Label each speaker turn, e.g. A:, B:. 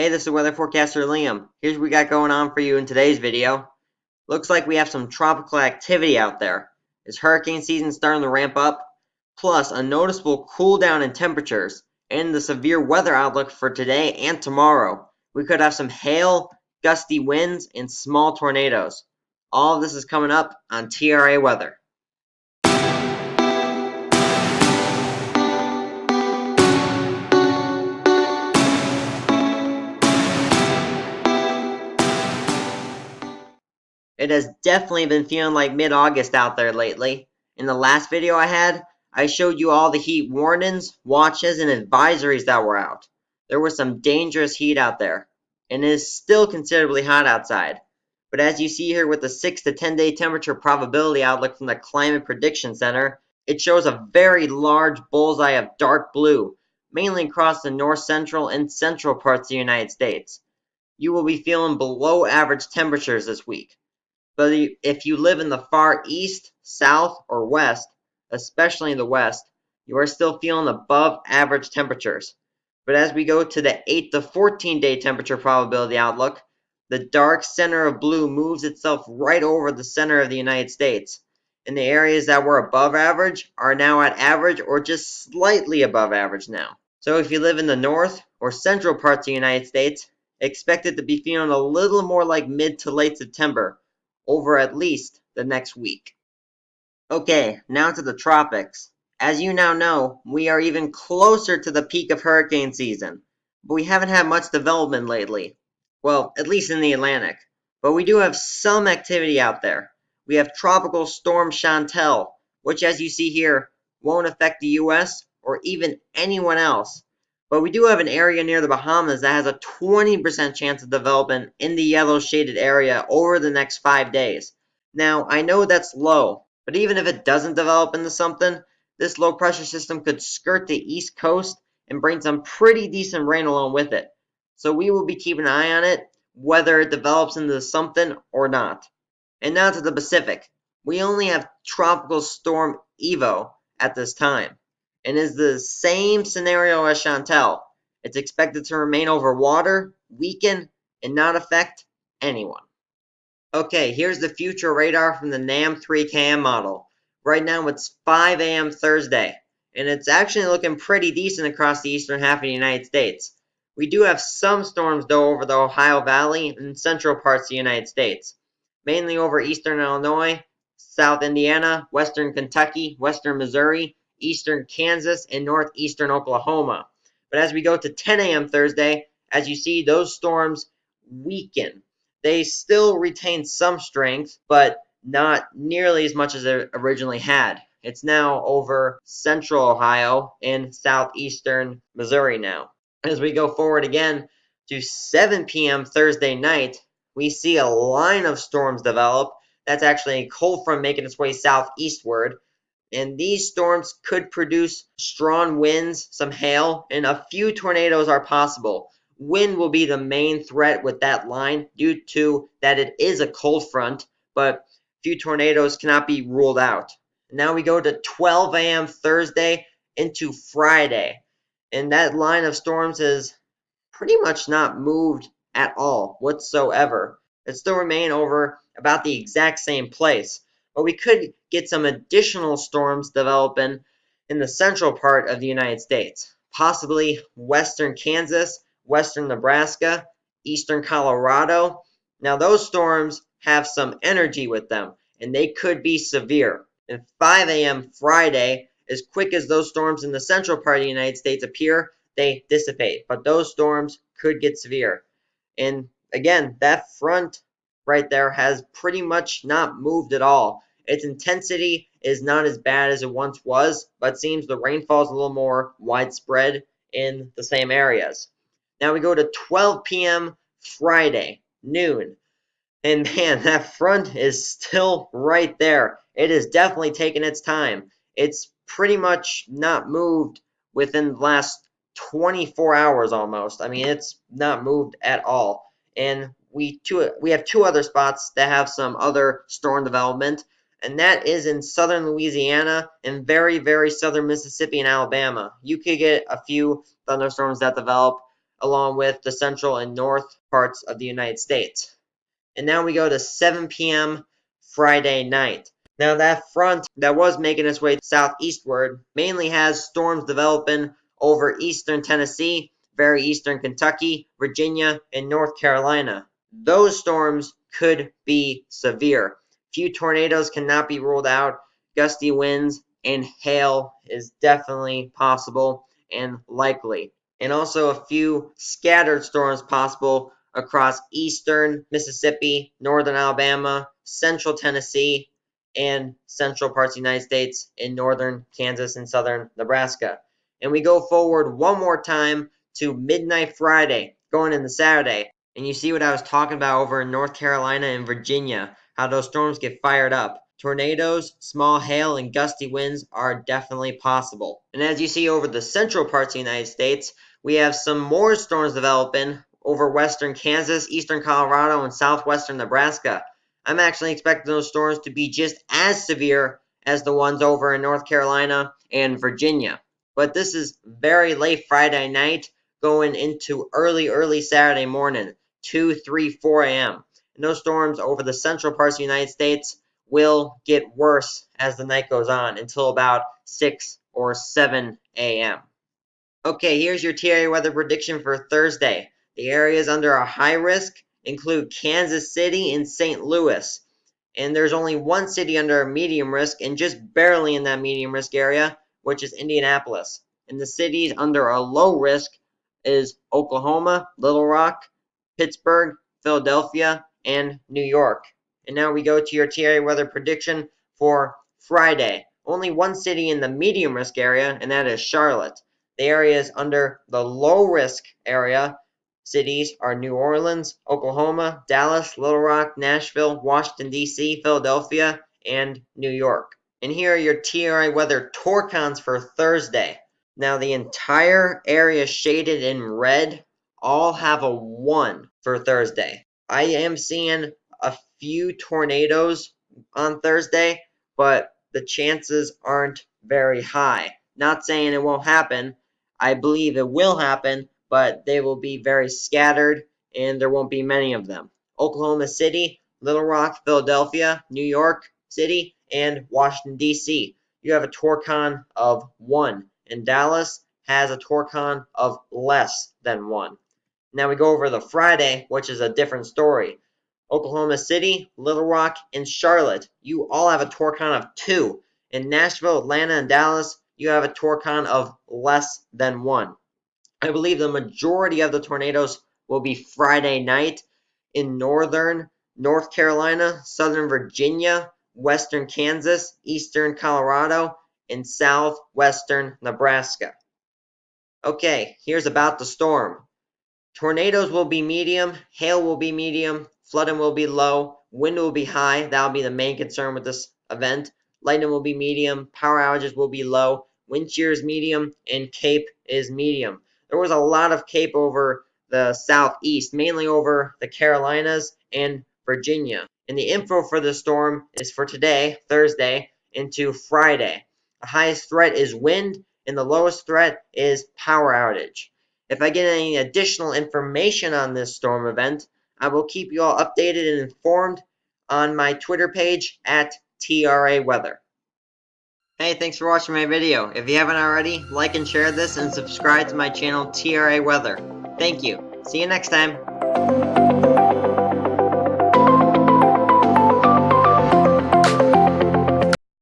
A: Hey, this is weather forecaster Liam. Here's what we got going on for you in today's video. Looks like we have some tropical activity out there. Is hurricane season starting to ramp up? Plus, a noticeable cool down in temperatures and the severe weather outlook for today and tomorrow. We could have some hail, gusty winds, and small tornadoes. All of this is coming up on TRA Weather. It has definitely been feeling like mid-August out there lately. In the last video I had, I showed you all the heat warnings, watches, and advisories that were out. There was some dangerous heat out there, and it is still considerably hot outside. But as you see here with the 6 to 10 day temperature probability outlook from the Climate Prediction Center, it shows a very large bullseye of dark blue, mainly across the north central and central parts of the United States. You will be feeling below average temperatures this week. But if you live in the far east, south, or west, especially in the west, you are still feeling above average temperatures. But as we go to the 8 to 14 day temperature probability outlook, the dark center of blue moves itself right over the center of the United States. And the areas that were above average are now at average or just slightly above average now. So if you live in the north or central parts of the United States, expect it to be feeling a little more like mid to late September over at least the next week. Okay, now to the tropics. As you now know, we are even closer to the peak of hurricane season, but we haven't had much development lately. Well, at least in the Atlantic. But we do have some activity out there. We have Tropical Storm Chantel, which as you see here, won't affect the US or even anyone else. But we do have an area near the Bahamas that has a 20% chance of development in the yellow shaded area over the next 5 days. Now, I know that's low, but even if it doesn't develop into something, this low pressure system could skirt the east coast and bring some pretty decent rain along with it. So we will be keeping an eye on it, whether it develops into something or not. And now to the Pacific. We only have Tropical Storm Evo at this time, and is the same scenario as Chantel. It's expected to remain over water, weaken, and not affect anyone. Okay, here's the future radar from the NAM 3KM model. Right now it's 5 a.m. Thursday, and it's actually looking pretty decent across the eastern half of the United States. We do have some storms though over the Ohio Valley and central parts of the United States, mainly over eastern Illinois, south Indiana, western Kentucky, western Missouri, eastern Kansas, and northeastern Oklahoma. But as we go to 10 a.m. Thursday, as you see, those storms weaken. They still retain some strength, but not nearly as much as it originally had. It's now over central Ohio and southeastern Missouri now. As we go forward again to 7 p.m. Thursday night, we see a line of storms develop. That's actually a cold front making its way southeastward. And these storms could produce strong winds, some hail, and a few tornadoes are possible. Wind will be the main threat with that line due to that it is a cold front, but few tornadoes cannot be ruled out. Now we go to 12 a.m. Thursday into Friday, and that line of storms has pretty much not moved at all whatsoever. It still remain over about the exact same place, but we could get some additional storms developing in the central part of the United States, possibly western Kansas, western Nebraska, eastern Colorado. Now those storms have some energy with them, and they could be severe. And 5 a.m. Friday, as quick as those storms in the central part of the United States appear, they dissipate. But those storms could get severe. And again, that front right there has pretty much not moved at all. Its intensity is not as bad as it once was, but seems the rainfall is a little more widespread in the same areas. Now we go to 12 p.m. Friday, noon. And man, that front is still right there. It is definitely taking its time. It's pretty much not moved within the last 24 hours almost. I mean, it's not moved at all. And we have two other spots that have some other storm development, and that is in southern Louisiana and very, very southern Mississippi and Alabama. You could get a few thunderstorms that develop along with the central and north parts of the United States. And now we go to 7 p.m. Friday night. Now that front that was making its way southeastward mainly has storms developing over eastern Tennessee, very eastern Kentucky, Virginia, and North Carolina. Those storms could be severe. Few tornadoes cannot be ruled out. Gusty winds and hail is definitely possible and likely. And also a few scattered storms possible across eastern Mississippi, northern Alabama, central Tennessee, and central parts of the United States in northern Kansas and southern Nebraska. And we go forward one more time to midnight Friday, going into Saturday. And you see what I was talking about over in North Carolina and Virginia, how those storms get fired up. Tornadoes, small hail, and gusty winds are definitely possible. And as you see over the central parts of the United States, we have some more storms developing over western Kansas, eastern Colorado, and southwestern Nebraska. I'm actually expecting those storms to be just as severe as the ones over in North Carolina and Virginia. But this is very late Friday night going into early Saturday morning, 2, 3, 4 a.m. And those storms over the central parts of the United States will get worse as the night goes on until about 6 or 7 a.m. Okay, here's your Thierry weather prediction for Thursday. The areas under a high risk include Kansas City and St. Louis. And there's only one city under a medium risk and just barely in that medium risk area, which is Indianapolis. And the cities under a low risk is Oklahoma, Little Rock, Pittsburgh, Philadelphia, and New York. And now we go to your Thierry weather prediction for Friday. Only one city in the medium risk area, and that is Charlotte. The areas under the low risk area cities are New Orleans, Oklahoma, Dallas, Little Rock, Nashville, Washington, D.C., Philadelphia, and New York. And here are your Thierry weather torcons for Thursday. Now, the entire area shaded in red all have a 1 for Thursday. I am seeing a few tornadoes on Thursday, but the chances aren't very high. Not saying it won't happen. I believe it will happen, but they will be very scattered and there won't be many of them. Oklahoma City, Little Rock, Philadelphia, New York City, and Washington, D.C. You have a torcon of 1, and Dallas has a torcon of less than 1. Now we go over the Friday, which is a different story. Oklahoma City, Little Rock, and Charlotte, you all have a torcon of 2. In Nashville, Atlanta, and Dallas, you have a torcon of less than 1. I believe the majority of the tornadoes will be Friday night in northern North Carolina, southern Virginia, western Kansas, eastern Colorado, and southwestern Nebraska. Okay, here's about the storm. Tornadoes will be medium, hail will be medium, flooding will be low, wind will be high. That will be the main concern with this event. Lightning will be medium, power outages will be low, wind shear is medium, and CAPE is medium. There was a lot of CAPE over the southeast, mainly over the Carolinas and Virginia. And the info for the storm is for today, Thursday, into Friday. The highest threat is wind, and the lowest threat is power outage. If I get any additional information on this storm event, I will keep you all updated and informed on my Twitter page at TRA Weather. Hey, thanks for watching my video. If you haven't already, like and share this and subscribe to my channel TRA Weather. Thank you. See you next time.